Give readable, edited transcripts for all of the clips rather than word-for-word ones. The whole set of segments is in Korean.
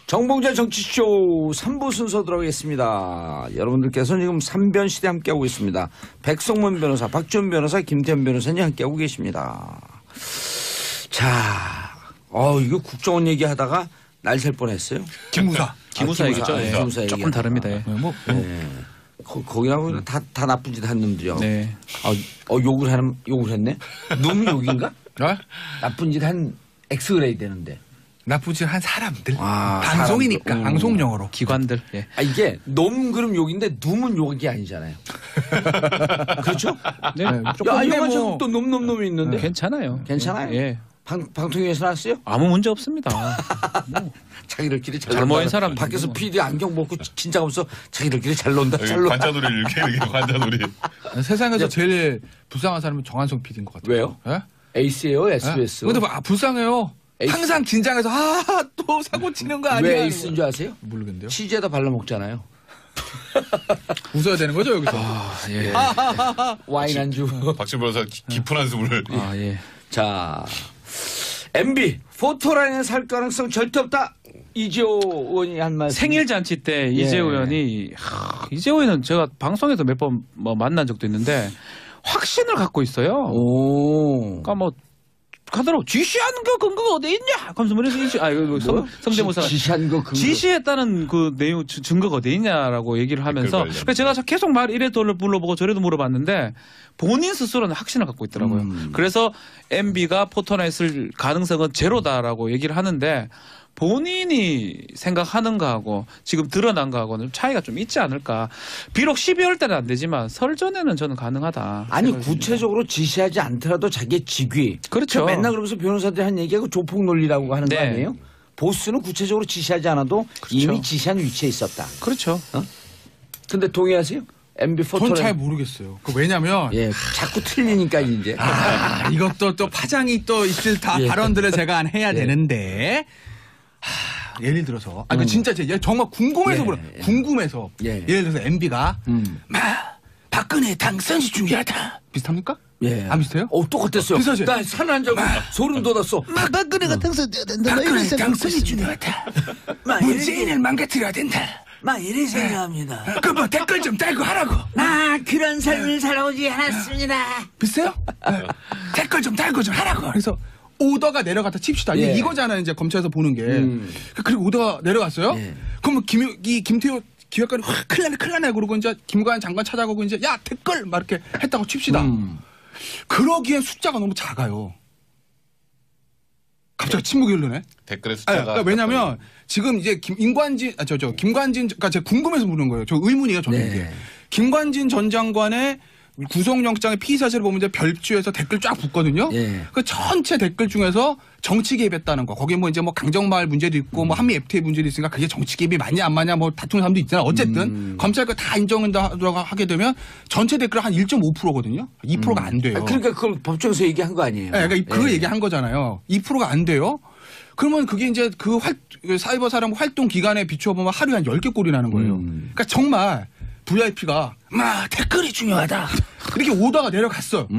정봉재 정치쇼 3부 순서 들어가겠습니다. 여러분들께서는 지금 3변 시대 함께하고 있습니다. 백성문 변호사, 박지원 변호사, 김태현 변호사님 함께하고 계십니다. 자, 이거 국정원 얘기하다가 날 셀 뻔했어요. 기무사 얘기죠. 네. 기무사 얘기. 조금 다릅니다. 예. 거기라고 다 나쁜 짓 한 놈들이요. 네. 욕을 했네? 놈이 욕인가? 나쁜 짓 한 엑스그레이 되는데. 나쁜 짓 한 사람들. 방송이니까 방송용어로. 기관들. 예. 이게 놈 그럼 욕인데 놈은 욕이 아니잖아요. 그렇죠? 네. 영화처럼 또 놈이 있는데. 괜찮아요. 괜찮아요? 예. 방통위에서 나왔어요? 아무 문제 없습니다. 자기들끼리 잘 모인 사람 밖에서 PD 안경 벗고 진짜 없어 자기들끼리 잘 논다. 관자놀이를 이렇게 관자놀이. 세상에서 제일 불쌍한 사람은 정한성 PD인 것 같아요. 왜요? 예? 에이스예요, SBS. 근데 불쌍해요. 에이스. 항상 긴장해서 또 사고 치는 거 아니야? 왜 에이스인 줄 아세요? 모르겠는데요. 치즈에다 발라 먹잖아요. 웃어야 되는 거죠 여기서? 예. 와인 안주. 박지원 변호사 깊은 한숨을. 예. 자, MB 포토라인에 살 가능성 절대 없다. 이재호 의원이 한 말씀. 생일 잔치 때 이재호 의원이 이재호 의원은 제가 방송에서 몇 번 만난 적도 있는데 확신을 갖고 있어요. 오. 그러니까 가더라고 지시하는 거 근거가 어디 있냐? 그러면서 이거 성대모사 지시한 거 근거. 지시했다는 그 내용 증거가 어디 있냐라고 얘기를 하면서 그러니까 제가 계속 이래 불러보고 저래도 물어봤는데 본인 스스로는 확신을 갖고 있더라고요. 그래서 MB가 포토라인 쓸 가능성은 제로다라고 얘기를 하는데 본인이 생각하는 거하고 지금 드러난 거하고는 차이가 좀 있지 않을까. 비록 12월 때는 안 되지만 설 전에는 저는 가능하다. 아니 구체적으로 지시하지 않더라도 자기의 직위. 그렇죠. 맨날 그러면서 변호사들이 한 얘기하고 조폭 논리라고 하는 거 아니에요? 보스는 구체적으로 지시하지 않아도 그렇죠. 이미 지시한 위치에 있었다. 그렇죠. 근데 동의하세요? MB 포토라인. 전 잘 모르겠어요. 왜냐면 자꾸 틀리니까 이제. 이것도 또 파장이 또 있을 발언들을 제가 해야 되는데. 예를 들어서 진짜 정말 궁금해서 궁금해서 예를 들어서 MB가 박근혜 당선이 중요하다 비슷합니까? 안 비슷해요? 똑같았어요. 비슷하지? 나 산 한 점 소름 돋았어. 박근혜가 당선돼야 된다. 박근혜 당선이 중요하다. 문재인을 망가뜨려야 된다. 이래 생각합니다. 그 댓글 좀 달고 하라고. 그런 삶을 살아오지 않았습니다. 비슷해요? 댓글 좀 달고 좀 하라고. 그래서 오더가 내려갔다 칩시다. 이거잖아요. 이제 검찰에서 보는 게. 그리고 오더가 내려갔어요. 그럼 김태호 기획관이 확 큰일 나네 그러고 이제 김관현 장관 찾아가고 이제 야 댓글 막 이렇게 했다고 칩시다. 그러기엔 숫자가 너무 작아요. 갑자기 침묵이 흐르네. 댓글의 숫자가. 그러니까 왜냐면 지금 이제 김관진 그러니까 제가 궁금해서 묻는 거예요. 저 의문이에요. 저는 이게. 김관진 전 장관의 구속영장의 피의사실을 보면 이제 별주에서 댓글 쫙 붙거든요. 그 전체 댓글 중에서 정치 개입했다는 거. 거기에 이제 강정마을 문제도 있고 한미 FTA 문제도 있으니까 그게 정치 개입이 맞냐 안 맞냐 다투는 사람도 있잖아. 어쨌든 검찰과 다 인정하게 되면 전체 댓글 한 1.5%거든요. 2%가 안 돼요. 그러니까 그걸 법정에서 얘기한 거 아니에요? 그러니까 그 얘기한 거잖아요. 2%가 안 돼요. 그러면 그게 이제 그 사이버 사령 활동 기간에 비추어 보면 하루에 한 10개 꼴이 나는 거예요. 그러니까 정말 VIP가 댓글이 중요하다. 이렇게 오더가 내려갔어요.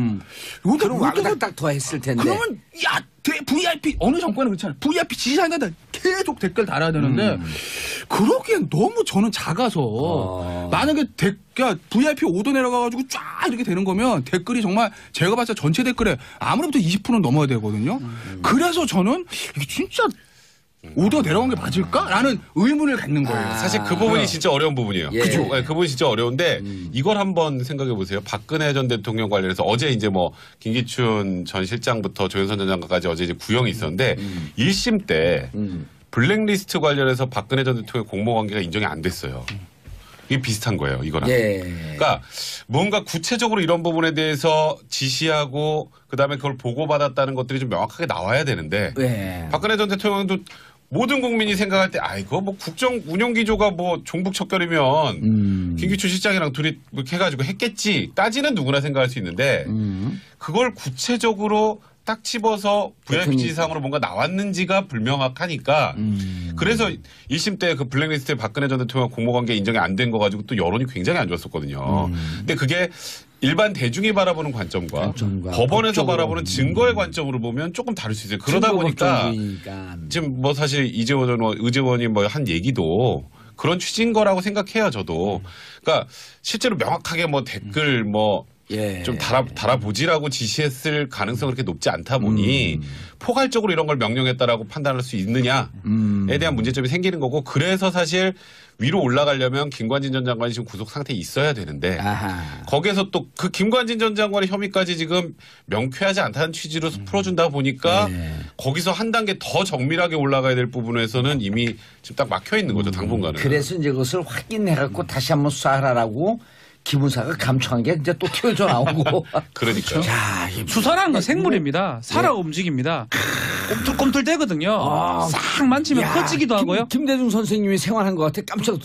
그럼 와그닥 더 했을 텐데. 그러면 VIP 어느 정권은 그렇잖아요. VIP 지지자한테 계속 댓글 달아야 되는데 그러기엔 너무 저는 작아서 만약에 VIP 오더 내려가가지고 쫙 이렇게 되는 거면 댓글이 정말 제가 봤을 때 전체 댓글에 아무래도 20%는 넘어야 되거든요. 그래서 저는 이게 진짜 오더가 내려간 게 맞을까라는 의문을 갖는 거예요. 사실 그 부분이 진짜 어려운 부분이에요. 그죠? 그 부분이 진짜 어려운데 이걸 한번 생각해 보세요. 박근혜 전 대통령 관련해서 어제 이제 김기춘 전 실장부터 조현선 전 장관까지 어제 이제 구형이 있었는데 1심 때 블랙리스트 관련해서 박근혜 전 대통령 공모 관계가 인정이 안 됐어요. 이게 비슷한 거예요, 이거랑. 그러니까 뭔가 구체적으로 이런 부분에 대해서 지시하고 그다음에 그걸 보고받았다는 것들이 좀 명확하게 나와야 되는데 박근혜 전 대통령도 모든 국민이 생각할 때 이거 국정 운영 기조가 종북 척결이면 김기춘 실장이랑 둘이 이렇게 해가지고 했겠지 따지는 누구나 생각할 수 있는데 그걸 구체적으로 딱 집어서 VIP 지상으로 뭔가 나왔는지가 불명확하니까 그래서 1심 때 그 블랙리스트에 박근혜 전 대통령 공모관계 인정이 안 된 거 가지고 또 여론이 굉장히 안 좋았었거든요. 근데 그게 일반 대중이 바라보는 관점과 법원에서 바라보는 증거의 관점으로 보면 조금 다를 수 있어요. 그러다 보니까 지금 뭐 사실 의제원이 뭐 한 얘기도 그런 취지인 거라고 생각해요, 저도. 그러니까 실제로 명확하게 뭐 댓글 뭐 좀 달아보지라고 지시했을 가능성이 그렇게 높지 않다 보니 포괄적으로 이런 걸 명령했다라고 판단할 수 있느냐에 대한 문제점이 생기는 거고, 그래서 사실 위로 올라가려면 김관진 전 장관이 지금 구속 상태에 있어야 되는데 거기에서 또 그 김관진 전 장관의 혐의까지 지금 명쾌하지 않다는 취지로 풀어준다 보니까 거기서 한 단계 더 정밀하게 올라가야 될 부분에서는 이미 지금 딱 막혀 있는 거죠, 당분간은. 그래서 이제 그것을 확인해갖고 다시 한번 수사하라고 기무사가 감청한 게 이제 또 튀어져 나오고. 그러니까요. 자, 수사라는 건 생물입니다. 살아 움직입니다. 꼼틀꼼틀대거든요. 싹 만지면 커지기도 하고요. 김대중 선생님이 생활한 것 같아 깜짝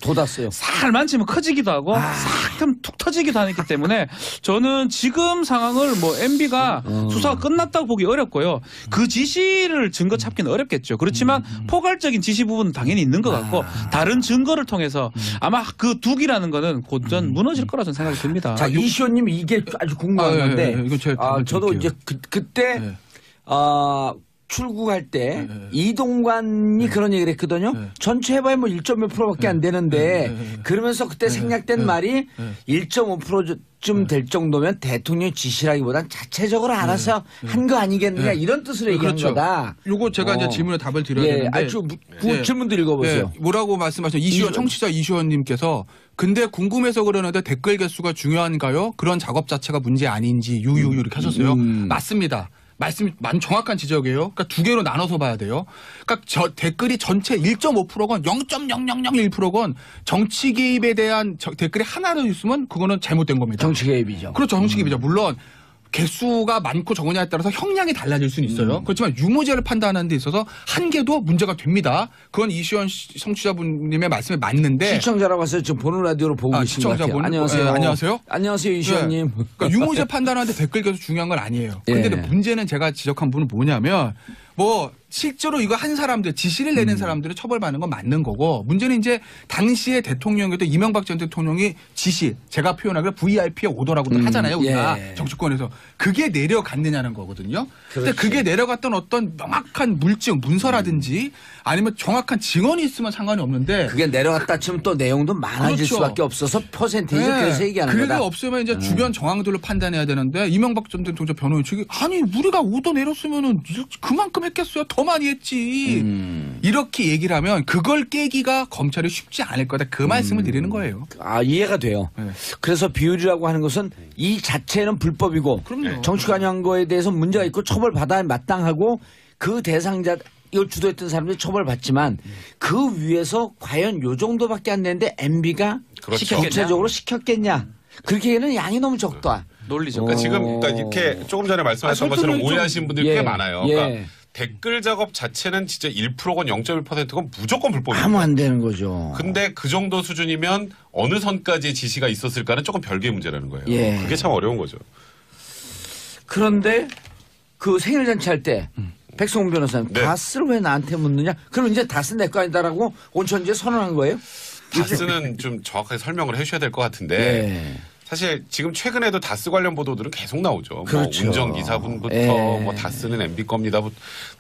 돋았어요. 살 만지면 커지기도 하고 싹 하면 툭 터지기도 하기 때문에 저는 지금 상황을 뭐 MB가 수사가 끝났다고 보기 어렵고요. 그 지시를 증거 찾기는 어렵겠죠. 그렇지만 포괄적인 지시 부분은 당연히 있는 것 같고 다른 증거를 통해서 아마 그 둑이라는 거는 곧 전 무너질 거라 저는 생각이 듭니다. 자, 이시호님 이게 아주 궁금한 건데 이거 제가 저도 이제 그때 출국할 때 이동관이 그런 얘기를 했거든요. 전체 해봐야 뭐 1.몇 %밖에 안 되는데 그러면서 그때 생략된 말이 1.5%쯤 될 정도면 대통령 지시라기보단 자체적으로 알아서 한 거 아니겠느냐 이런 뜻으로 얘기한 거다. 요거 제가 이제 질문에 답을 드려야 되는데 질문도 읽어보세요. 뭐라고 말씀하셨죠? 청취자 이시원님께서 근데 궁금해서 그러는데 댓글 개수가 중요한가요? 그런 작업 자체가 문제 아닌지 유유 이렇게 하셨어요. 맞습니다. 말씀이 정확한 지적이에요. 그러니까 두 개로 나눠서 봐야 돼요. 그러니까 댓글이 전체 1.5%건 0.0001%건 정치 개입에 대한 댓글이 하나로 있으면 그거는 잘못된 겁니다. 정치 개입이죠. 그렇죠. 정치 개입이죠. 물론 개수가 많고 적으냐에 따라서 형량이 달라질 수는 있어요. 그렇지만 유무죄를 판단하는 데 있어서 한 개도 문제가 됩니다. 그건 이시원 청취자분님의 말씀에 맞는데. 시청자라고 해서 지금 보는 라디오로 보고 계신 것 같아요. 안녕하세요. 안녕하세요. 안녕하세요 이시원님. 그러니까 유무죄 판단하는데 댓글 개수 중요한 건 아니에요. 근데 문제는 제가 지적한 부분은 뭐냐면 뭐 실제로 이거 한 사람들 지시를 내는 사람들을 처벌받는 건 맞는 거고, 문제는 이제 당시에 대통령이었던 이명박 전 대통령이 지시, 제가 표현하기로 VIP의 오더라고도 하잖아요 우리가 정치권에서. 그게 내려갔느냐는 거거든요. 근데 그게 내려갔던 어떤 명확한 물증 문서라든지 아니면 정확한 증언이 있으면 상관이 없는데, 그게 내려갔다 치면 또 내용도 많아질 수밖에 없어서 퍼센테이지 그래서 얘기하는 거다. 그게 없으면 이제 주변 정황들로 판단해야 되는데, 이명박 전 대통령 변호인 측이 아니 우리가 오더 내렸으면은 그만큼 했겠어요. 더 많이 했지. 이렇게 얘기를 하면 그걸 깨기가 검찰이 쉽지 않을 거다. 그 말씀을 드리는 거예요. 이해가 돼요. 그래서 비율이라고 하는 것은 이 자체는 불법이고 정치 관여한 거에 대해서 문제가 있고 처벌받아야 마땅하고 그 대상자 이걸 주도했던 사람들이 처벌받지만 그 위에서 과연 요 정도밖에 안 되는데 MB가 구체적으로 시켰겠냐. 그렇게는 양이 너무 적다. 논리적. 그러니까 지금 이렇게 조금 전에 말씀하신 것처럼 오해하신 분들이 꽤 많아요. 그러니까 댓글 작업 자체는 진짜 1%건 0.1%건 무조건 불법입니다. 하면 안 되는 거죠. 근데 그 정도 수준이면 어느 선까지 지시가 있었을까는 조금 별개의 문제라는 거예요. 그게 참 어려운 거죠. 그런데 그 생일잔치 할 때 백성훈 변호사님 다스를 왜 나한테 묻느냐? 그럼 이제 다스 내 거 아니다라고 온천지에 선언한 거예요? 다스는 좀 정확하게 설명을 해주셔야 될 것 같은데 사실 지금 최근에도 다스 관련 보도들은 계속 나오죠. 그렇죠. 뭐 운전기사분부터 뭐 다스는 MB 겁니다.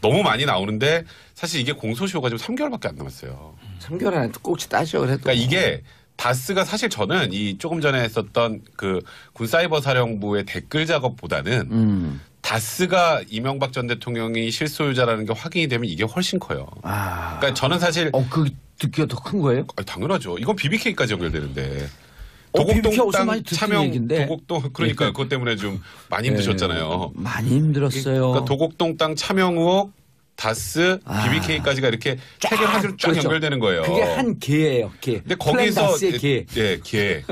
너무 많이 나오는데 사실 이게 공소시효가 지금 3개월밖에 안 남았어요. 3개월 안에 꼭지 따죠. 그래도. 그러니까 이게 다스가 사실 저는 이 조금 전에 했었던 그 군사이버사령부의 댓글 작업보다는 다스가 이명박 전 대통령이 실소유자라는 게 확인이 되면 이게 훨씬 커요. 그러니까 저는 사실 그 듣기가 더 큰 거예요? 당연하죠. 이건 BBK까지 연결되는데. BBK 도곡동 어디서 땅 많이 듣던 차명 얘기인데. 도곡동 그러니까 그것 때문에 좀 많이 힘드셨잖아요. 많이 힘들었어요. 그러니까 도곡동 땅 차명 의혹, 다스, BBK까지가 이렇게 세 개 화제로 쫙 연결되는 거예요. 그게 한 개예요. 개. 근데 거기서 다스의 개. 개.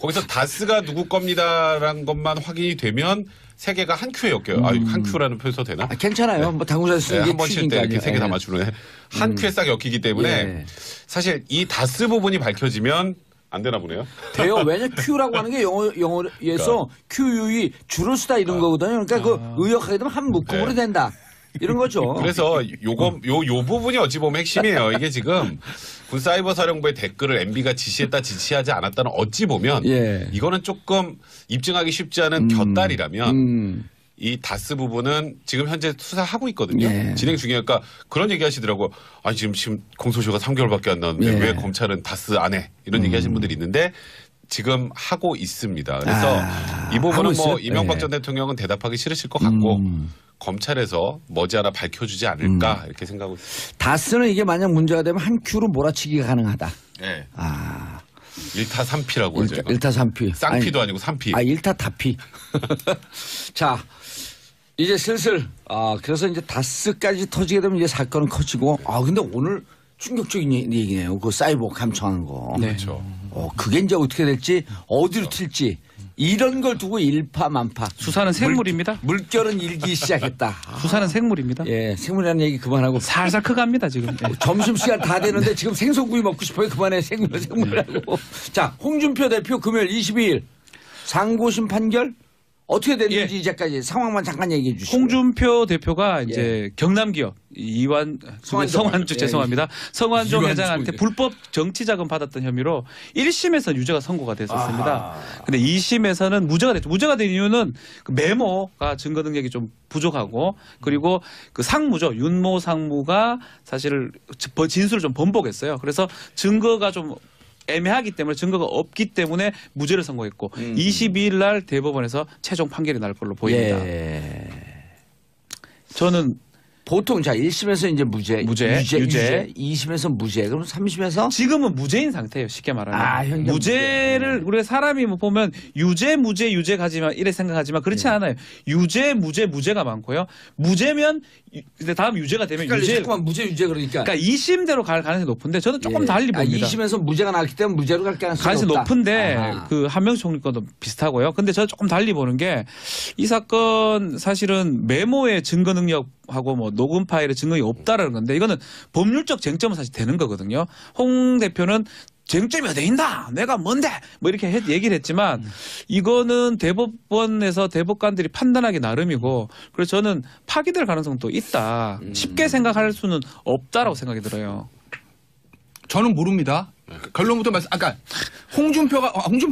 거기서 다스가 누구 겁니다라는 것만 확인이 되면 세 개가 한 큐에 엮여요. 한 큐라는 표현 써도 되나? 괜찮아요. 뭐 당구장 쓰는 게 한번 칠 때 이렇게 세 개 다 맞추는 한 큐에 싹 엮이기 때문에 사실 이 다스 부분이 밝혀지면 안 되나 보네요. 돼요. 왜냐 Q라고 하는 게 영어에서 QUE 줄을 쓰다 이런 거거든요. 그러니까 그 의역하게 되면 한 묶음으로 된다. 이런 거죠. 그래서 요 부분이 어찌 보면 핵심이에요. 이게 지금 군사이버사령부의 댓글을 MB가 지시했다 지시하지 않았다는 어찌 보면 예. 이거는 조금 입증하기 쉽지 않은 곁다리라면 이 다스 부분은 지금 현재 수사하고 있거든요. 예. 진행 중이니까 그러니까 그런 얘기 하시더라고요. 아니 지금 공소시효가 3개월밖에 안 나왔는데 예. 왜 검찰은 다스 안 해? 이런 얘기 하시는 분들이 있는데 지금 하고 있습니다. 그래서 이 부분은 뭐 이명박 전 대통령은 대답하기 싫으실 것 같고 검찰에서 머지않아 밝혀주지 않을까 이렇게 생각하고 있습니다. 다스는 이게 만약 문제가 되면 한 큐로 몰아치기가 가능하다. 네. 아. 1타 3피라고 하죠. 1타 3피. 쌍피도 아니고 3피. 1타 다피. 자, 이제 슬슬 그래서 이제 다스까지 터지게 되면 이제 사건은 커지고 근데 오늘 충격적인 얘기네요. 그 사이버 감청하는 거. 네. 그렇죠. 그게 이제 어떻게 될지 어디로 튈지 이런 걸 두고 일파만파. 수사는 생물입니다. 물결은 일기 시작했다. 수사는 생물입니다. 예, 생물이라는 얘기 그만하고. 살살 커갑니다 지금. 네. 점심시간 다 되는데 지금 생선구이 먹고 싶어요. 그만해 생물하고. 자, 홍준표 대표 금요일 22일 상고심 판결 어떻게 됐는지 이제까지 상황만 잠깐 얘기해 주시고. 홍준표 대표가 이제 경남기업 성완종 죄송합니다. 성완종 회장한테 불법 정치자금 받았던 혐의로 1심에서 유죄가 선고가 됐었습니다. 근데 2심에서는 무죄가 됐죠. 무죄가 된 이유는 그 메모가 증거 능력이 좀 부족하고 그리고 그 상무죠. 윤모 상무가 사실 진술을 좀 번복했어요. 그래서 증거가 좀 애매하기 때문에 증거가 없기 때문에 무죄를 선고했고 22일 날 대법원에서 최종 판결이 날 걸로 보입니다. 예. 저는 보통 자 1심에서 이제 유죄. 2심에서 무죄. 그럼 3심에서 지금은 무죄인 상태예요. 쉽게 말하면. 현재 무죄를 우리가 사람이 뭐 보면 유죄 무죄 가지만 이래 생각하지만 그렇지 않아요. 유죄 무죄가 많고요. 무죄면 근데 다음 유죄가 되면 자꾸만 무죄 그러니까 2심대로 갈 가능성이 높은데 저는 조금 달리 봅니다. 2심에서 무죄가 나왔기 때문에 무죄로 갈 가능성이 높은데 그 한명수 총리 것도 비슷하고요. 근데 저는 조금 달리 보는 게 이 사건 사실은 메모의 증거 능력하고 뭐 녹음 파일의 증거가 없다라는 건데 이거는 법률적 쟁점은 사실 되는 거거든요. 홍 대표는 쟁점이 어디 있나? 내가 뭔데? 뭐 이렇게 얘기를 했지만 이거는 대법원에서 대법관들이 판단하기 나름이고 그래서 저는 파기될 가능성도 있다. 쉽게 생각할 수는 없다라고 생각이 들어요. 저는 모릅니다. 결론부터 아까 홍준표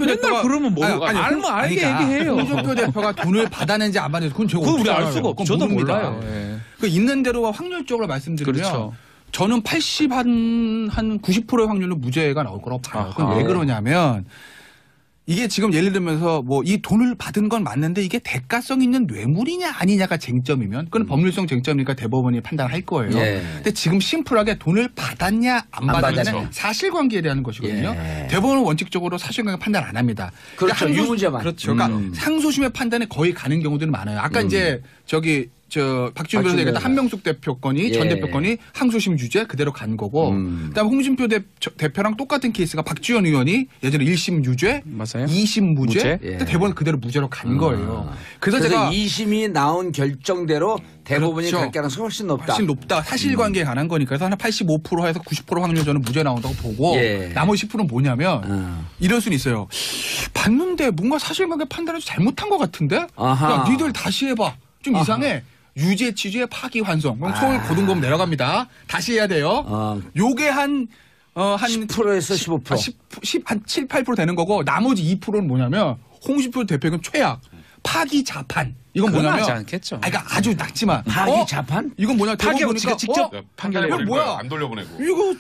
대표가 그러면 뭐 알면 알게 얘기해요. 홍준표 대표가 돈을 받았는지 안 받았는지 그건 제가 그건 어떻게 우리 알 알아요? 수가 없고 저도 몰라요. 예. 그 있는 대로와 확률적으로 말씀드리면 그렇죠. 저는 80한 90%의 확률로 무죄가 나올 거라고 봐요. 그건 왜 그러냐면 이게 지금 예를 들면서 뭐 이 돈을 받은 건 맞는데 이게 대가성 있는 뇌물이냐 아니냐가 쟁점이면 그건 법률성 쟁점이니까 대법원이 판단할 거예요. 근데 지금 심플하게 돈을 받았냐 안 받았냐는 사실관계에 대한 것이거든요. 대법원은 원칙적으로 사실관계 판단 안 합니다. 그렇죠. 유무죄만. 그렇죠. 그러니까 상소심의 판단에 거의 가는 경우들이 많아요. 아까 이제 박지훈 변호사 얘기했던 한명숙 대표 건이 전 대표 건이 항소심 유죄 그대로 간 거고 그다음에 홍준표 대표랑 똑같은 케이스가 박지원 의원이 예전에 1심 유죄, 맞아요. 2심 무죄, 예. 대법원 그대로 무죄로 간 거예요. 그래서 제가 2심이 나온 결정대로 대법원이 그렇죠. 갈 가능성이 훨씬 높다. 훨씬 높다. 사실관계에 관한 거니까 그래서 한 85%에서 90% 확률 저는 무죄 나온다고 보고 나머지 10%는 뭐냐면 이럴 수는 있어요. 봤는데 뭔가 사실관계 판단을 잘못한 것 같은데 야, 니들 다시 해봐. 좀 이상해. 유죄 취지의 파기환송. 그럼 서울 고등법원 내려갑니다. 다시 해야 돼요. 요게 한 10%에서 15%. 한 7, 8% 되는 거고 나머지 2%는 뭐냐면 홍준표 대표는 최악. 파기 자판. 이건 뭐냐면 하지 않겠죠. 그러니까 아주 낙지만. 파기 자판? 이건 뭐냐? 파기하고 직접 판결해버린 뭐야? 거야. 안 돌려보내고. 이거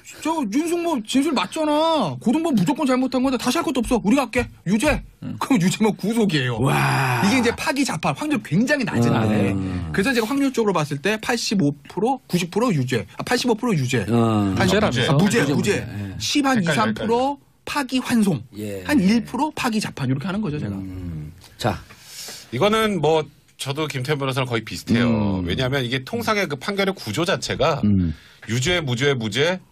윤석열 진술 맞잖아. 고등법 무조건 잘못한 건데 다시 할 것도 없어. 우리가 할게. 유죄. 그럼 유죄면 구속이에요. 와. 이게 이제 파기 자판. 확률 굉장히 낮은 안에. 그래서 제가 확률적으로 봤을 때 85%, 90% 유죄. 85% 유죄. 무죄. 10 한 2, 3% 파기 환송. 한 1% 파기 자판. 이렇게 하는 거죠, 제가. 자. 이거는 뭐 저도 김태현 변호사랑 거의 비슷해요. 왜냐하면 이게 통상의 그 판결의 구조 자체가 유죄, 무죄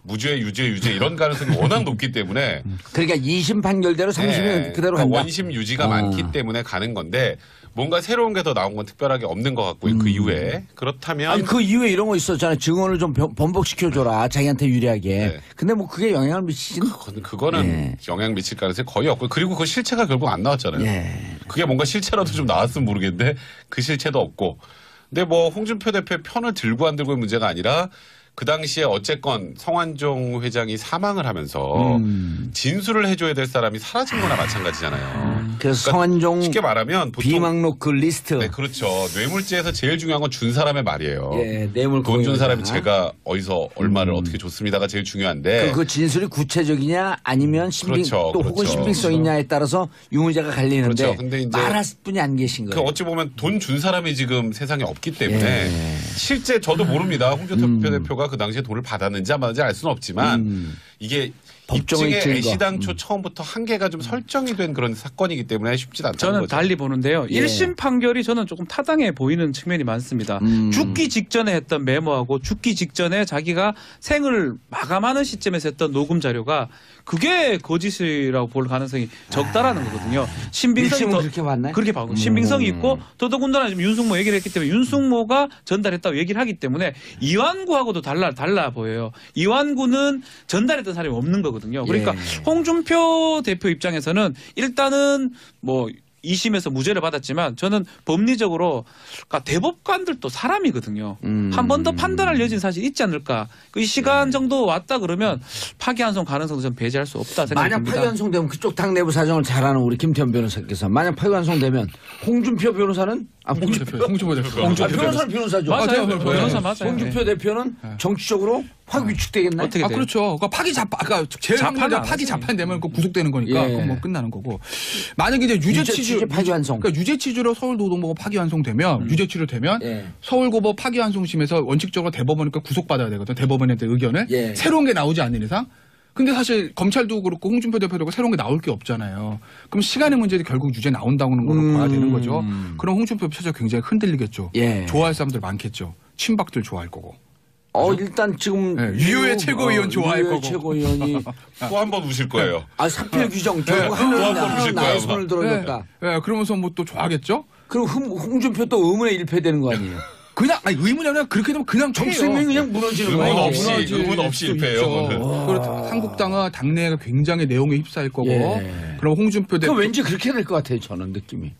유죄 이런 가능성이 워낙 높기 때문에 그러니까 2심 판결대로 3심은 그대로 간다. 원심 유지가 많기 때문에 가는 건데 뭔가 새로운 게 더 나온 건 특별하게 없는 것 같고요. 그 이후에 그렇다면 아니 그 이후에 이런 거 있었잖아요. 증언을 좀 번복시켜줘라. 자기한테 유리하게. 근데 뭐 그게 영향을 미치진. 그거는 영향 미칠 가능성이 거의 없고 그리고 그 실체가 결국 안 나왔잖아요. 그게 뭔가 실체라도 좀 나왔으면 모르겠는데 그 실체도 없고 근데 뭐 홍준표 대표의 편을 들고 안 들고의 문제가 아니라 그 당시에 어쨌건 성완종 회장이 사망을 하면서 진술을 해줘야 될 사람이 사라진 거나 마찬가지잖아요. 그래서 성완종 쉽게 말하면 보통 비망록 그 리스트. 네, 그렇죠. 뇌물죄에서 제일 중요한 건 준 사람의 말이에요. 예, 뇌물 돈 준 공여자. 사람이 제가 어디서 얼마를 어떻게 줬습니다가 제일 중요한데 그 진술이 구체적이냐 아니면 신빙 그렇죠, 또 혹은 그렇죠. 신빙성 있냐에 따라서 유무죄가 갈리는데 그렇죠. 근데 이제 말할 분이 안 계신 그 거예요. 어찌 보면 돈 준 사람이 지금 세상에 없기 때문에 예. 실제 저도 모릅니다. 홍준표 대표가 그 당시에 돈을 받았는지 안 받았는지 알 수는 없지만 이게 법정의 입증의 증거. 애시당초 처음부터 한계가 좀 설정이 된 그런 사건이기 때문에 쉽지 않다는 저는 거죠. 달리 보는데요. 예. 1심 판결이 저는 조금 타당해 보이는 측면이 많습니다. 죽기 직전에 했던 메모하고 죽기 직전에 자기가 생을 마감하는 시점에서 했던 녹음 자료가 그게 거짓이라고 볼 가능성이 적다라는 거거든요. 신빙성이 일심은 그렇게 봤나요? 그렇게 봐요. 신빙성이 있고 더더군다나 지금 윤승모 얘기를 했기 때문에 윤승모가 전달했다고 얘기를 하기 때문에 이완구하고도 달라 보여요. 이완구는 전달했던 사람이 없는 거거든요. 그러니까 예. 홍준표 대표 입장에서는 일단은 뭐 2심에서 무죄를 받았지만 저는 법리적으로 그러니까 대법관들도 사람이거든요. 한 번 더 판단할 여지는 사실 있지 않을까. 이 시간 정도 왔다 그러면 파기환송 가능성도 좀 배제할 수 없다 생각이 만약 듭니다. 파기환송되면 그쪽 당 내부 사정을 잘 아는 우리 김태현 변호사께서 만약 파기환송되면 홍준표 변호사는 홍준표 대표. 변호사는 변호사죠. 맞아요. 맞아요. 변호사 맞아요. 홍준표 대표는 정치적으로 확 위축되겠나요? 어떻게 아, 돼요? 그렇죠. 그러니까 파기 자판, 아까 제일 자판은 중요한 안 파기 하지. 자판되면 그 구속되는 거니까 예. 그건 뭐 끝나는 거고. 만약에 이제 유죄 취지 파기환송. 그러니까 유죄 취지로 서울노동법원 파기환송되면 유죄 취지로 되면 예. 서울고법 파기환송심에서 원칙적으로 대법원이니까 구속받아야 되거든. 대법원한테 의견을 예. 새로운 게 나오지 않는 이상. 근데 사실 검찰도 그렇고 홍준표 대표도 그렇고 새로운 게 나올 게 없잖아요. 그럼 시간의 문제도 결국 유죄 나온다는 걸로 봐야 되는 거죠. 그럼 홍준표 표정 굉장히 흔들리겠죠. 예. 좋아할 사람들 많겠죠. 친박들 좋아할 거고. 일단 지금 네, 유효의 최고위원 좋아할 유효의 거고. 최고위원이 또 한 번 우실 거예요. 사표 규정 결국 또 한번 하는 보실 나의 거야, 손을 아마. 들어줬다. 네, 그러면서 뭐 또 좋아하겠죠? 그럼 홍준표 또 의문에 일패되는 거 아니에요? 그냥 아니 의문이 아니라 그렇게 되면 그냥 정수명이 그냥 무너지는 의문 거예요. 없이. 의문 없이 일패예요, 그거는. 그렇다. 한국당은 당내가 굉장히 내용에 휩싸일 거고. 예. 그럼 홍준표 그 대표. 왠지 그렇게 될 것 같아요. 저는 느낌이.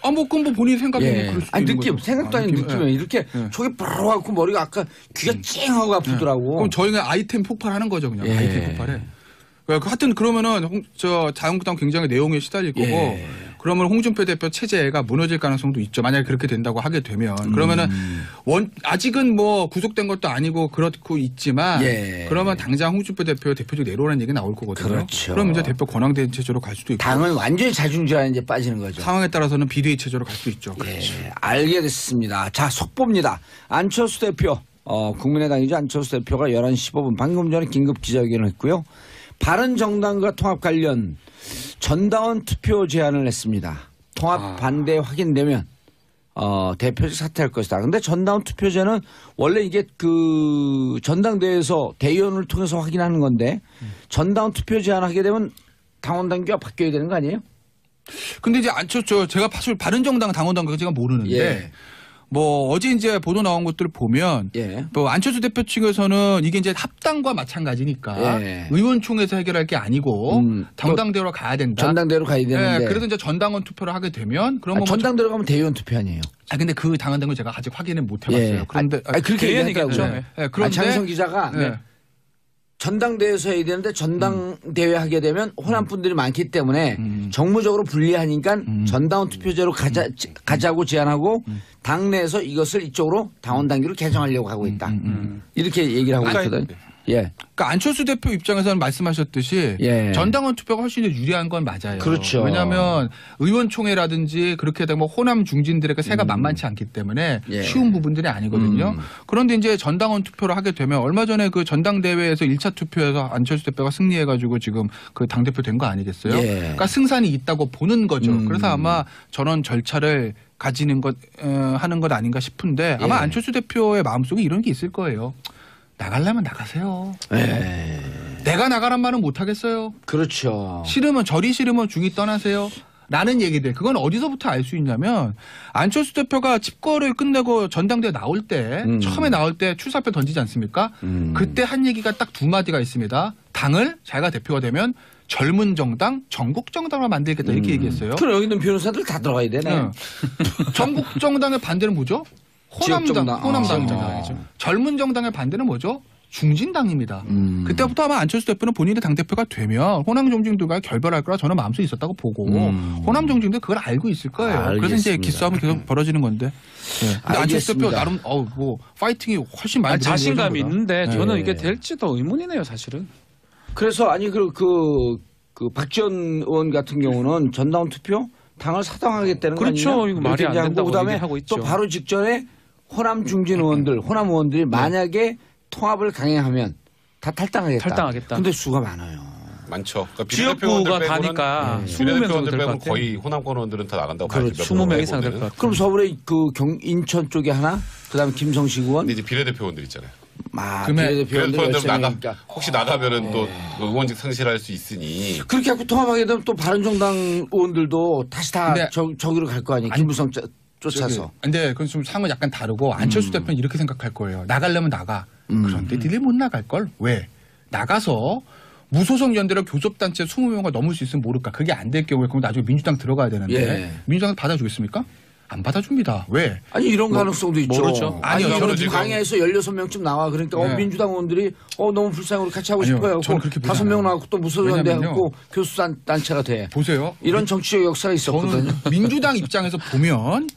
뭐 그건 뭐 본인 생각이면 예. 그럴 수도 아니 있는 느낌 거죠. 생각도 아닌 느낌. 느낌이 예. 이렇게 속이 바로하고 머리가 아까 귀가 찡하고 아프더라고. 그럼 저희는 아이템 폭발하는 거죠, 그냥. 예. 아이템 폭발해. 하여튼 그러면은 자유한국당 굉장히 내용에 시달릴 거고 예. 그러면 홍준표 대표 체제가 무너질 가능성도 있죠. 만약에 그렇게 된다고 하게 되면 그러면은 아직은 뭐 구속된 것도 아니고 그렇고 있지만 예. 그러면 당장 홍준표 대표 대표직 내로라는 얘기 나올 거거든요. 그렇죠. 그럼 이제 대표 권한대행 체제로 갈 수도 있고 당은 완전히 자중지환에 이제 빠지는 거죠. 상황에 따라서는 비대위 체제로 갈 수 있죠. 예, 알게 됐습니다. 자, 속보입니다. 안철수 대표, 국민의당이죠. 안철수 대표가 11시 15분 방금 전에 긴급 기자회견을 했고요. 바른정당과 통합 관련 전당원 투표 제안을 했습니다. 통합 반대 확인되면 대표직 사퇴할 것이다. 근데 전당원 투표제는 원래 이게 그 전당대회에서 대의원을 통해서 확인하는 건데 전당원 투표 제안하게 되면 당원 단계가 바뀌어야 되는 거 아니에요? 근데 이제 제가 사실 바른정당 당원당과 제가 모르는데 예. 뭐 어제 이제 보도 나온 것들을 보면 예. 뭐 안철수 대표 측에서는 이게 이제 합당과 마찬가지니까 예. 의원총회에서 해결할 게 아니고 당당대로 가야 된다. 전당대로 가야 되는데. 예, 그래도 이제 전당원 투표를 하게 되면 그러면 전당대로 가면 대의원 투표 아니에요. 근데 그 당원당은 제가 아직 확인을 못 해봤어요. 예. 그런데 그렇게 대의원이겠죠. 얘기하더라고요. 그런데 장성 기자가 예. 전당대회에서 해야 되는데 전당대회 하게 되면 호남 분들이 많기 때문에 정무적으로 불리하니까 전당원 투표제로 가자고 제안하고 당내에서 이것을 이쪽으로 당원 단계로 개정하려고 하고 있다. 이렇게 얘기를 하고 있거든. 예. 그러니까 안철수 대표 입장에서는 말씀하셨듯이 예. 전당원 투표가 훨씬 더 유리한 건 맞아요. 그렇죠. 왜냐하면 의원총회라든지 그렇게 되면 호남 중진들에게 세가 만만치 않기 때문에 예. 쉬운 부분들이 아니거든요. 그런데 이제 전당원 투표를 하게 되면 얼마 전에 그 전당대회에서 1차 투표에서 안철수 대표가 승리해가지고 지금 그 당대표 된 거 아니겠어요? 예. 그러니까 승산이 있다고 보는 거죠. 그래서 아마 저런 절차를 가지는 것 하는 것 아닌가 싶은데 아마 예. 안철수 대표의 마음속에 이런 게 있을 거예요. 나가려면 나가세요. 예. 내가 나가란 말은 못 하겠어요. 그렇죠. 싫으면 절이 싫으면 중이 떠나세요. 라는 얘기들. 그건 어디서부터 알 수 있냐면 안철수 대표가 집거를 끝내고 전당대회 나올 때 처음에 나올 때 출사표 던지지 않습니까? 그때 한 얘기가 딱 두 마디가 있습니다. 당을 자기가 대표가 되면 젊은 정당, 전국 정당을 만들겠다 이렇게 얘기했어요. 그럼 여기 있는 변호사들 다 들어가야 되네. 전국 정당의 반대는 뭐죠? 호남당이죠. 젊은 정당의 반대는 뭐죠? 중진당입니다. 그때부터 아마 안철수 대표는 본인이 당대표가 되면 호남 정중들과 결별할 거라 저는 마음속에 있었다고 보고 호남 정중들 그걸 알고 있을 거예요. 알겠습니다. 그래서 이제 기싸움이 계속 벌어지는 건데. 네. 근데 안철수 대표 나름 뭐 파이팅이 훨씬 많이 자신감이 있는데 네. 저는 이게 될지도 의문이네요, 사실은. 그래서 아니 그 박지원 의원 같은 경우는 전당 투표 당을 사당하겠다는 거 그렇죠. 아니냐? 이거 말이 안 이렇게 된다고 그다음에 얘기하고 있죠. 또 바로 직전에 호남 중진 의원들, 호남 의원들이 만약에 통합을 강행하면 다 탈당하겠다. 근데 수가 많아요. 많죠. 그러니까 지역구가 다니까 20명 정도 될 것 같아요. 거의 호남권 의원들은 다 나간다고 그렇죠. 봐야죠. 20명 이상 될 것 같아요. 그럼 서울에 인천 쪽에 하나, 그다음에 김성식 의원. 근데 이제 비례대표원들 있잖아요. 비례대표원들 나가 혹시 나가면은 또 의원직 상실할 수 있으니 그렇게 하고 통합하게 되면 또 바른정당 의원들도 다시 다 저기로 갈 거 아니에요. 김무성 쫓아서. 근데 그건 좀 상은 약간 다르고 안철수 대표는 이렇게 생각할 거예요. 나가려면 나가. 그런데 니네 못 나갈 걸? 왜? 나가서 무소속 연대로 교섭단체 20명을 넘을 수 있으면 모를까. 그게 안 될 경우에 그럼 나중에 민주당 들어가야 되는데 민주당은 받아주겠습니까? 안 받아줍니다. 왜? 아니 이런 가능성도 있죠. 모르죠. 아니요. 저는 지금 광야에서 16명쯤 나와. 그러니까 민주당 의원들이 너무 불쌍해 우리 같이 하고 싶어요. 저는 그렇게 보지 5명 않아요. 나왔고 또 무소속연대하고 교수단체가 돼. 보세요. 이런 정치적 역사가 있었거든요. 저는 민주당 입장에서 보면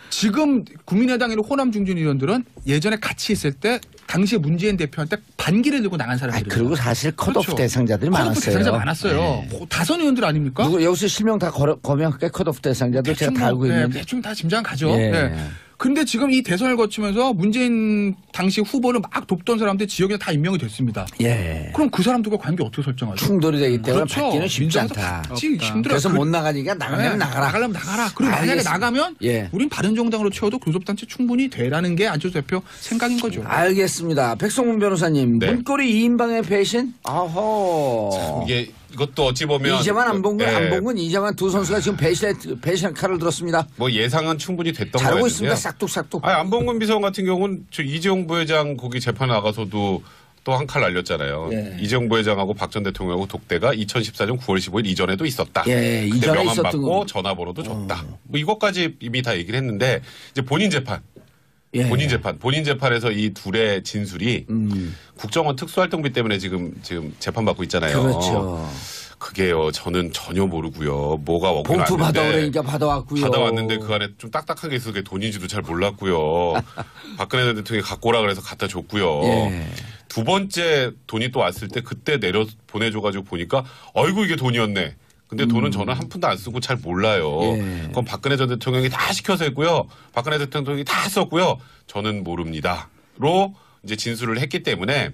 지금 국민의당이나 호남 중진 의원들은 예전에 같이 있을 때 당시에 문재인 대표한테 반기를 들고 나간 사람들이에요. 그리고 사실 컷오프 그렇죠. 대상자들이 컷오프 많았어요. 대상자 많았어요. 네. 다선 의원들 아닙니까? 누구 여기서 실명 다 거명할게 컷오프 대상자들 제가 다 알고 있는데. 대충 다 짐작 가죠. 예. 네. 근데 지금 이 대선을 거치면서 문재인 당시 후보를 막 돕던 사람들 지역에 다 임명이 됐습니다. 예. 그럼 그 사람들과 관계 어떻게 설정하죠? 충돌이 되기 때문에 그렇죠. 받기는 쉽지 민주당도 않다. 받기 힘들어요. 그래서 그- 못 나가니까 나가면 나가라. 나가려면 나가라. 그리고 만약에 알겠습니다. 나가면 예. 우린 바른정당으로 채워도 교섭단체 충분히 되라는 게 안철수 대표 생각인 거죠. 알겠습니다. 백성문 변호사님, 네. 문고리 2인방의 배신? 아허. 이것도 어찌 보면 이재만 안봉근, 예, 안봉근, 이재만 두 선수가 지금 배신 칼을 들었습니다. 뭐 예상은 충분히 됐던 잘하고 거였는데요. 있습니다. 싹둑싹둑. 아니, 안봉근 비서관 같은 경우는 저 이재용 부회장 거기 재판 나가서도 또 한 칼 날렸잖아요. 예. 이재용 부회장하고 박 전 대통령하고 독대가 2014년 9월 15일 이전에도 있었다. 예, 그때 이전에 명함 있었던 받고 거. 전화번호도 줬다. 뭐 이것까지 이미 다 얘기를 했는데 이제 본인 예. 본인 재판에서 이 둘의 진술이 국정원 특수활동비 때문에 지금 재판받고 있잖아요. 그렇죠. 그게요. 저는 전혀 모르고요. 뭐가 오긴 봉투 왔는데 받아오라니까 받아왔고요. 받아왔는데 그 안에 좀 딱딱하게 있어서 그게 돈인지도 잘 몰랐고요. 박근혜 전 대통령이 갖고 오라 그래서 갖다 줬고요. 예. 두 번째 돈이 또 왔을 때 그때 내려 보내줘가지고 보니까 아이고 이게 돈이었네. 근데 돈은 저는 한 푼도 안 쓰고 잘 몰라요. 예. 그건 박근혜 전 대통령이 다 시켜서 했고요. 박근혜 대통령이 다 썼고요. 저는 모릅니다.로 이제 진술을 했기 때문에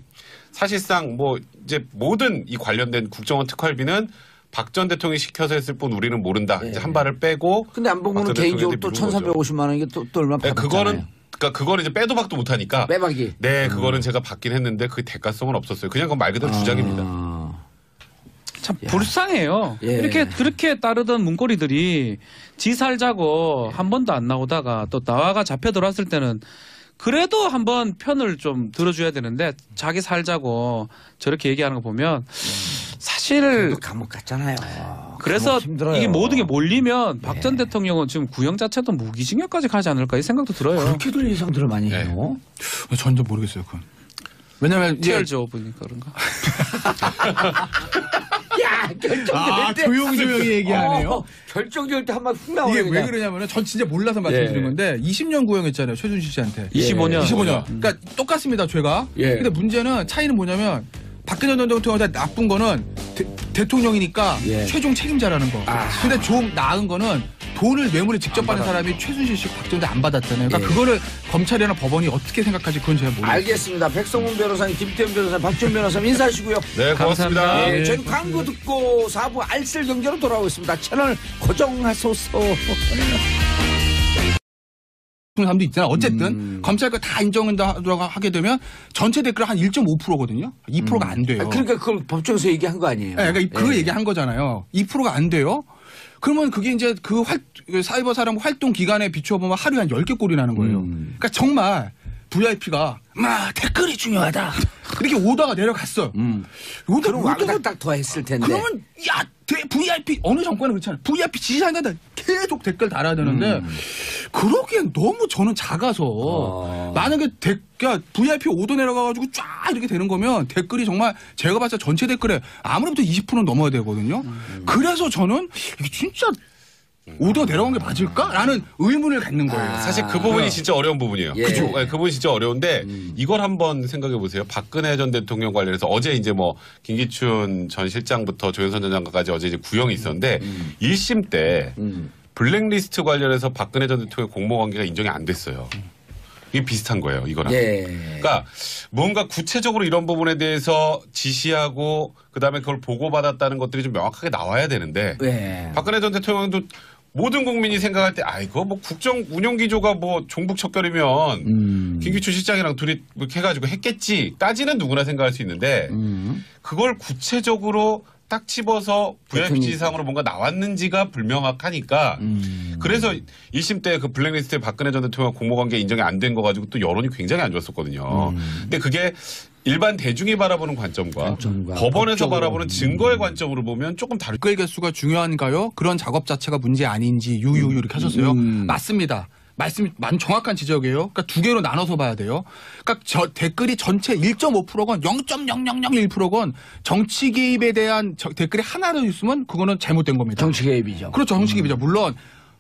사실상 뭐 이제 모든 이 관련된 국정원 특활비는 박 전 대통령이 시켜서 했을 뿐 우리는 모른다. 이제 한 발을 빼고. 근데 안봉근은 박 전 개인적으로 또 대통령한테 미룬 거죠. 1,350만 원이 또 얼마 네, 받았잖아요. 그거는 이제 빼도 박도 못하니까. 빼박이. 네, 그거는 제가 받긴 했는데 그 대가성은 없었어요. 그냥 그건 말 그대로 주작입니다. 참 불쌍해요. 예. 그렇게 따르던 문고리들이 지 살자고 한 번도 안 나오다가 또 나와가 잡혀 들어왔을 때는 그래도 한번 편을 좀 들어줘야 되는데 자기 살자고 저렇게 얘기하는 거 보면 사실 또 감옥 갔잖아요. 그래서 감옥 힘들어요. 이게 모든 게 몰리면 박 전 대통령은 지금 구형 자체도 무기징역까지 가지 않을까 이 생각도 들어요. 그렇게들 예상들을 많이 네. 해요. 전혀 모르겠어요. 그건. 왜냐면 이제 TR죠 보니까 그런가. 야, 결정될 때. 조용히 얘기하네요. 결정될 때 한 번 훅 나오네. 이게 왜 그냥. 그러냐면은 전 진짜 몰라서 말씀드린 예. 건데 20년 구형했잖아요. 최순실 씨한테. 25년. 25년. 그러니까 똑같습니다. 죄가. 예. 근데 문제는 차이는 뭐냐면 박근혜 전 대통령한테 나쁜 거는 대통령이니까 예. 최종 책임자라는 거. 근데 좀 나은 거는 돈을 뇌물을 직접 받은 사람이 최순실 씨 박 전 대 안 받았잖아요. 그러니까 예. 그거를 검찰이나 법원이 어떻게 생각할지 그건 제가 모르겠어요. 알겠습니다. 백성문 변호사님, 김태현 변호사님, 박지원 변호사님 인사하시고요. 네, 고맙습니다. 감사합니다. 예, 저희 광고 듣고 4부 알쓸 경제로 돌아오겠습니다. 채널 고정하소서. 사람도 있잖아요. 어쨌든 검찰 거 다 인정한다고 하게 되면 전체 댓글 한 1.5%거든요. 2%가 안 돼요. 그러니까 그걸 법정에서 얘기한 거 아니에요. 네, 그러니까 그 얘기한 거잖아요. 2%가 안 돼요. 그러면 그게 이제 그 사이버 사람 활동 기간에 비추어보면 하루에 한 10개 꼴이 나는 거예요. 그러니까 정말 VIP가 댓글이 중요하다. 이렇게 오다가 내려갔어요. 오다 그럼 와그닥 더 했을 텐데. 그러면 야 VIP 어느 정권은 그렇잖아요. VIP 지지자한테 계속 댓글 달아야 되는데 그러기엔 너무 저는 작아서 만약에 그러니까 VIP 5도 내려가가지고 쫙 이렇게 되는 거면 댓글이 정말 제가 봤을 때 전체 댓글에 아무래도 20%는 넘어야 되거든요. 그래서 저는 이게 진짜 5도 내려간 게 맞을까?라는 의문을 갖는 거예요. 사실 그 부분이 진짜 어려운 부분이에요. 예. 그죠? 그 부분이 진짜 어려운데 이걸 한번 생각해 보세요. 박근혜 전 대통령 관련해서 어제 이제 뭐 김기춘 전 실장부터 조현선 전 장관까지 어제 이제 구형이 있었는데 1심 때 블랙리스트 관련해서 박근혜 전 대통령 공모관계가 인정이 안 됐어요. 이게 비슷한 거예요, 이거랑. 예. 그러니까 뭔가 구체적으로 이런 부분에 대해서 지시하고 그다음에 그걸 보고받았다는 것들이 좀 명확하게 나와야 되는데 예. 박근혜 전 대통령도 모든 국민이 생각할 때 이거 뭐 국정 운영 기조가 뭐 종북 척결이면 김기춘 실장이랑 둘이 이렇게 해가지고 했겠지까지는 누구나 생각할 수 있는데 그걸 구체적으로 딱 집어서 VIP 지상으로 뭔가 나왔는지가 불명확하니까 그래서 1심 때 그 블랙리스트에 박근혜 전 대통령 공모관계 인정이 안 된 거 가지고 또 여론이 굉장히 안 좋았었거든요. 근데 그게 일반 대중이 바라보는 관점과 법원에서 법적으로. 바라보는 증거의 관점으로 보면 조금 다를 댓글 개수가 중요한가요? 그런 작업 자체가 문제 아닌지 유유유 이렇게 하셨어요. 맞습니다. 말씀이 정확한 지적이에요. 그러니까 두 개로 나눠서 봐야 돼요. 그러니까 저 댓글이 전체 1.5%건 0.0001%건 정치 개입에 대한 댓글이 하나로 있으면 그거는 잘못된 겁니다. 정치 개입이죠. 그렇죠. 정치 개입이죠. 물론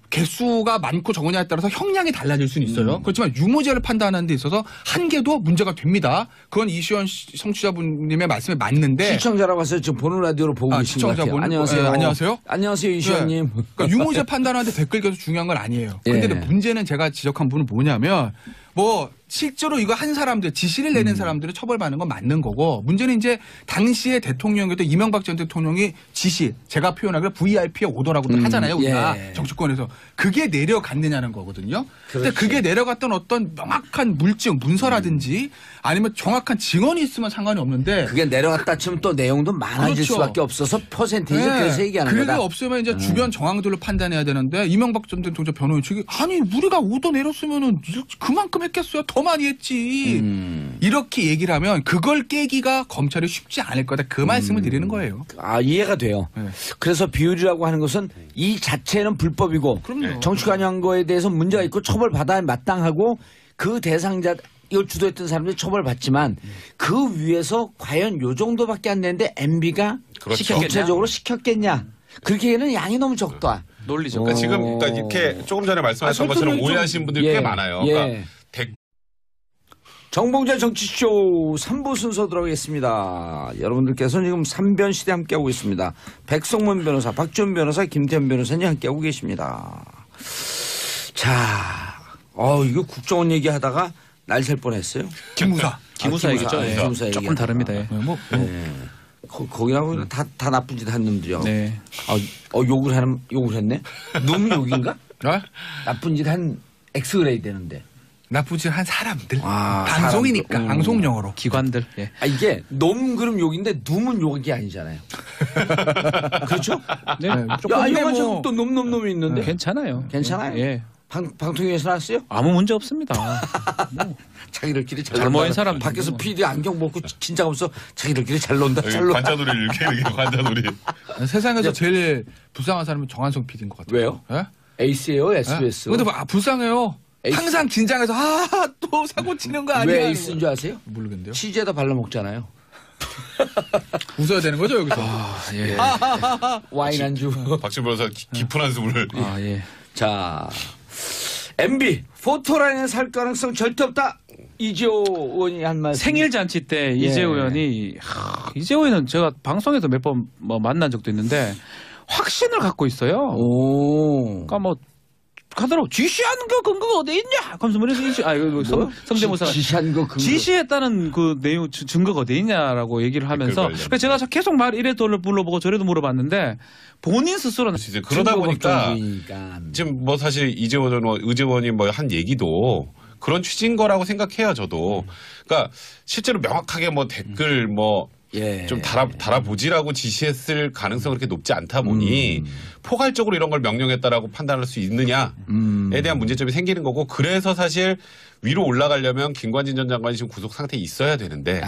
개수가 많고 적으냐에 따라서 형량이 달라질 수는 있어요. 그렇지만 유무죄를 판단하는 데 있어서 한계도 문제가 됩니다. 그건 이시연 청취자분님의 말씀에 맞는데 시청자라고 해서 지금 보는 라디오로 보고 계신 것 같아요. 시청자분 안녕하세요. 네, 안녕하세요. 안녕하세요, 이시연님. 그러니까 유무죄 판단하는데 댓글 계속 중요한 건 아니에요. 근데 예. 문제는 제가 지적한 부분은 뭐냐면 뭐 실제로 이거 한 사람들 지시를 내는 사람들을 처벌받는 건 맞는 거고 문제는 이제 당시에 대통령이었던 이명박 전 대통령이 지시 제가 표현하기로 VIP의 오더라고도 하잖아요. 우리가 예. 정치권에서 그게 내려갔느냐는 거거든요. 근데 그렇지. 그게 내려갔던 어떤 명확한 물증 문서라든지 아니면 정확한 증언이 있으면 상관이 없는데 그게 내려갔다 치면 또 내용도 많아질 그렇죠. 수밖에 없어서 퍼센테이지 네. 그래서 얘기하는 그게 거다. 없으면 이제 주변 정황들로 판단해야 되는데 이명박 전 대통령 변호인 측이 아니 우리가 5도 내렸으면은 그만큼 했겠어요. 더 많이 했지. 이렇게 얘기를 하면 그걸 깨기가 검찰이 쉽지 않을 거다. 그 말씀을 드리는 거예요. 이해가 돼요. 네. 그래서 비율이라고 하는 것은 이 자체는 불법이고 그럼요. 정치 관여한 거에 대해서 문제가 있고 처벌받아야 마땅하고 그 대상자 이걸 주도했던 사람들이 처벌받지만 그 위에서 과연 요 정도밖에 안 되는데 MB가 그렇죠. 구체적으로 시켰겠냐. 그렇게는 양이 너무 적다. 논리죠. 그러니까 지금 그러니까 이렇게 조금 전에 말씀하셨던 것처럼 설득을 좀- 오해하시는 분들이 예. 꽤 많아요. 예. 그러니까 정봉재 정치쇼 3부 순서 들어가겠습니다. 여러분들께서는 지금 3변 시대 함께하고 있습니다. 백성문 변호사, 박지원 변호사, 김태현 변호사님 함께하고 계십니다. 자, 이거 국정원 얘기하다가 날 셀 뻔했어요. 기무사. 기무사 얘기죠. 예. 기무사 얘기. 조금 다릅니다. 예. 거기라고 다 나쁜 짓 한 놈들이요. 네. 욕을 했네? 놈 욕인가? 어? 나쁜 짓 한 X그레이 되는데. 나쁘지 한 사람들. 아, 방송이니까 사람들. 방송용어로. 기관들. 예. 이게 놈 그럼 욕인데 놈은 욕이 아니잖아요. 그렇죠? 네. 야, 영화 제목 또 놈놈놈이 있는데. 괜찮아요. 괜찮아요? 예. 방통위에서 나왔어요? 아무 문제 없습니다. 자기들끼리 잘 모인 사람. 밖에서 PD 안경 벗고 진짜 없어. 자기들끼리 잘 논다. 잘 논다. 관자놀이를 이렇게 관자놀이. 세상에서 제일 불쌍한 사람은 정한성 PD인 것 같아요. 왜요? 예? 에이스예요? SBS? 근데 불쌍해요. 에이스. 항상 긴장해서 또 사고 치는 거 아니야? 왜 에이스인 줄 아세요? 모르겠는데요. 치즈에다 발라 먹잖아요. 웃어야 되는 거죠 여기서? 예. 와인 안주. 박진 변호사 깊은 한숨을. 예. 자, MB 포토라인에 살 가능성 절대 없다. 이재호 의원이 한 말씀. 생일 잔치 때 이재호 의원이 이재호 의원은 제가 방송에서 몇 번 만난 적도 있는데 확신을 갖고 있어요. 오. 그러니까 뭐 하더라고 지시한 거 근거가 어디 있냐? 그러면서 그래서 성대모사가 지시한 거 근거. 지시했다는 그 내용 증거가 어디 있냐라고 얘기를 하면서 그러니까 제가 계속 이래도 물어보고 저래도 물어봤는데 본인 스스로는 이제 그러다 보니까 걱정이니까. 지금 뭐 사실 이재호 전 의원이 뭐 한 얘기도 그런 취지인 거라고 생각해요, 저도. 그러니까 실제로 명확하게 뭐 댓글 뭐 좀 달아보지라고 지시했을 가능성이 그렇게 높지 않다 보니 포괄적으로 이런 걸 명령했다라고 판단할 수 있느냐에 대한 문제점이 생기는 거고 그래서 사실 위로 올라가려면 김관진 전 장관이 지금 구속 상태에 있어야 되는데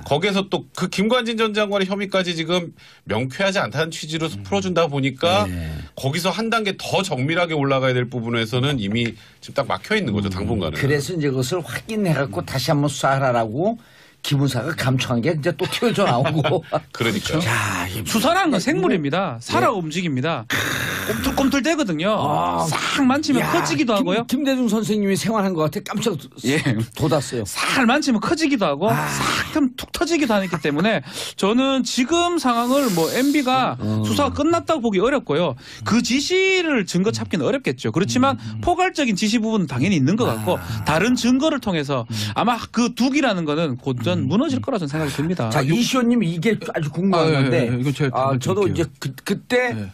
거기에서 또 그 김관진 전 장관의 혐의까지 지금 명쾌하지 않다는 취지로 풀어준다 보니까 거기서 한 단계 더 정밀하게 올라가야 될 부분에서는 이미 지금 딱 막혀 있는 거죠 당분간은. 그래서 이제 그것을 확인해갖고 다시 한번 수사하라고 기무사가 감청한 게 이제 또 튀어져 나오고. 그러니까요. 자, 수사라는 건 생물입니다. 살아 움직입니다. 꼼틀꼼틀대거든요. 싹 만지면 커지기도 하고요. 김대중 선생님이 생활한 것 같아 깜짝 돋았어요. 살 만지면 커지기도 하고 싹 하면 툭 터지기도 하기 때문에 저는 지금 상황을 뭐 MB가 수사가 끝났다고 보기 어렵고요. 그 지시를 증거 찾기는 어렵겠죠. 그렇지만 포괄적인 지시 부분은 당연히 있는 것 같고 다른 증거를 통해서 아마 그 둑이라는 거는 곧전 무너질 거라 저는 생각이 듭니다. 자, 이시호님 이게 아주 궁금한 건데 이건 제가 저도 이제 그때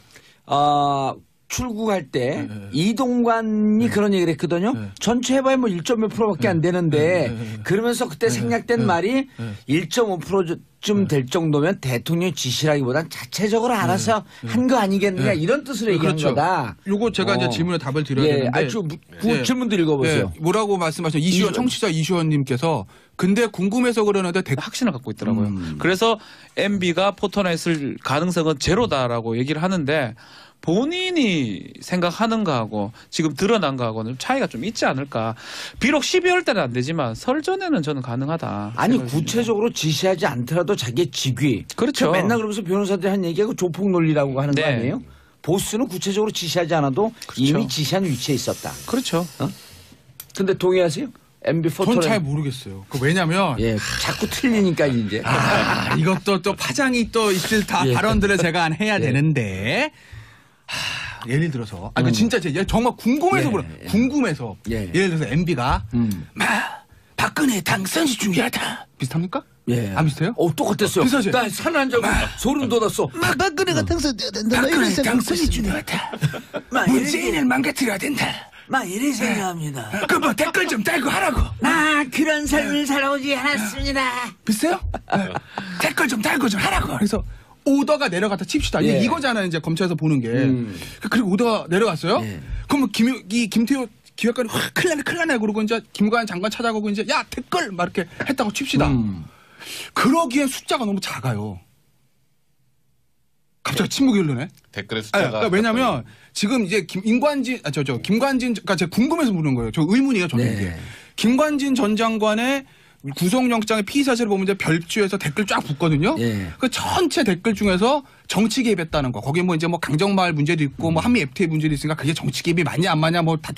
출국할 때 이동관이 그런 얘기를 했거든요. 전체 해봐야 뭐 1.몇 %밖에 안 되는데 그러면서 그때 생략된 말이 1.5%쯤 될 정도면 대통령 지시라기보단 자체적으로 알아서 한 거 아니겠느냐 이런 뜻으로 얘기한 거다. 요거 제가 이제 질문에 답을 드려야 되는데 질문도 읽어보세요. 뭐라고 말씀하셨죠? 이시원 청취자 이시원님께서 근데 궁금해서 그러는데 확신을 갖고 있더라고요. 그래서 MB가 포토나잇을 가능성은 제로다라고 얘기를 하는데 본인이 생각하는 거하고 지금 드러난 거하고는 차이가 좀 있지 않을까. 비록 12월 달은 안 되지만 설 전에는 저는 가능하다. 아니 구체적으로 지시하지 않더라도 자기의 직위. 그렇죠. 맨날 그러면서 변호사들이 한 얘기가 조폭 논리라고 하는 거 아니에요? 보스는 구체적으로 지시하지 않아도 이미 지시한 위치에 있었다. 그렇죠. 근데 동의하세요? MB 포토. 전 잘 모르겠어요. 왜냐면 자꾸 틀리니까 이제. 이것도 또 파장이 또 있을 발언들을 제가 해야 되는데. 예를 들어서 그 진짜 정말 궁금해서 궁금해서 예를 들어서 MB가 박근혜 당선이 중요하다 비슷합니까? 안 비슷해요? 똑같았어요. 비슷하지? 나 산 자고 소름 돋았어. 박근혜가 당선돼야 된다. 박근혜 당선이 중요하다. 문재인을 망가뜨려야 된다. 이래 생각합니다. 뭐 댓글 좀 달고 하라고. 그런 삶을 살아오지 않았습니다. 비슷해요? 댓글 좀 달고 좀 하라고. 그래서 오더가 내려갔다 칩시다. 이거잖아요. 이제 검찰에서 보는 게. 그리고 오더가 내려갔어요. 그러면 김태호 기획관이 확 큰일 나네 그러고 이제 김관진 장관 찾아가고 이제 야 댓글 막 이렇게 했다고 칩시다. 그러기에 숫자가 너무 작아요. 갑자기 침묵이 흐르네. 댓글의 숫자가. 왜냐면 지금 이제 김관진 그러니까 제가 궁금해서 묻는 거예요. 저 의문이에요. 저는 이게. 김관진 전 장관의 구속영장의 피의사실을 보면 이제 별주에서 댓글 쫙 붙거든요. 그 전체 댓글 중에서 정치 개입했다는 거. 거기에 뭐 이제 뭐 강정마을 문제도 있고 뭐 한미 FTA 문제도 있으니까 그게 정치 개입이 맞냐 안 맞냐 뭐